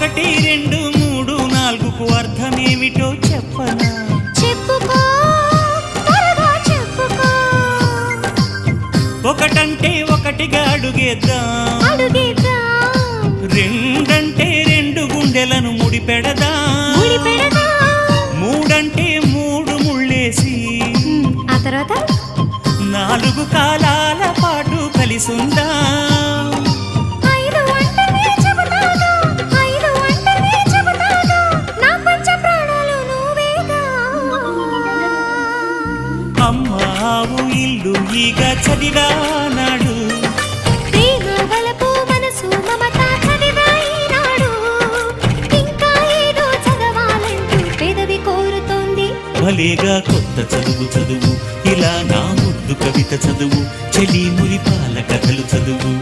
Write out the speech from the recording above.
ఒకటి రెండు మూడు నాలుగుకు అర్థమేమిటో చెప్పనా? చెప్పుకో, త్వరగా చెప్పుకో. ఒకటంటే ఒకటిగా అడుగేద్దాం, రెండంటే రెండు గుండెలను ముడిపెడదాం, మూడంటే మూడు ముళ్ళేసి ఆ తర్వాత నాలుగు కాలాల పాటు కలిసుందాం. అమ్మావు ఇల్లు ఈగ చదివానాడు, ప్రేమ వలపు మనసు మమత చదివాయినాడు. ఇంకా ఏదో చదవాలంటూ పెదవి కోరుతోంది. భలేగా కొత్త చదువు చదువు, ఇలా నా ముద్దు కవిత చదువు, చెలి మురిపాల కథలు చదువు.